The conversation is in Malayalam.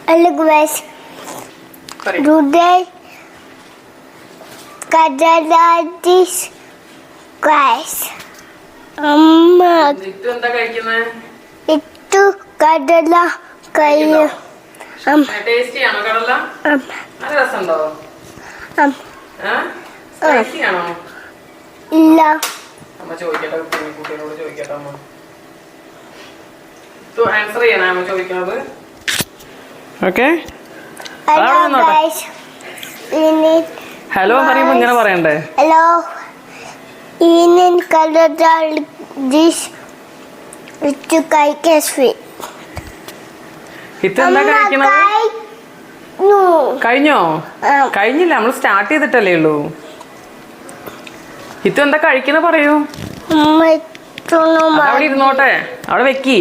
Hello guys. Today kadala this guys. എന്താ കഴിക്കുന്നത്? Itu kadala kayu. ടേസ്റ്റി ആണോ കടല? നല്ല രസമുണ്ടോ? സ്പൈസി ആണോ? ഇല്ല. അമ്മ ചോദിക്കട്ടെ, കുട്ടികളോട് ചോദിക്കട്ടെ അമ്മ. ആൻസർ ചെയ്യണേ അമ്മ ചോദിക്കുന്നത്. ഓക്കെ. Hello guys. ഹലോ പറയുമ്പോ ഇങ്ങനെ പറയണ്ടേ? Hello. In kadala this itu kayak sweet. ഇതെന്താ കഴിക്കണത്? കഴിഞ്ഞോ? കഴിഞ്ഞില്ല, നമ്മൾ സ്റ്റാർട്ട് ചെയ്തിട്ടല്ലേ ഉള്ളൂ. ഇതെന്താ കഴിക്കണ പറയൂ. അവിടെ ഇരുന്നോട്ടെ, അവിടെ വെക്കി.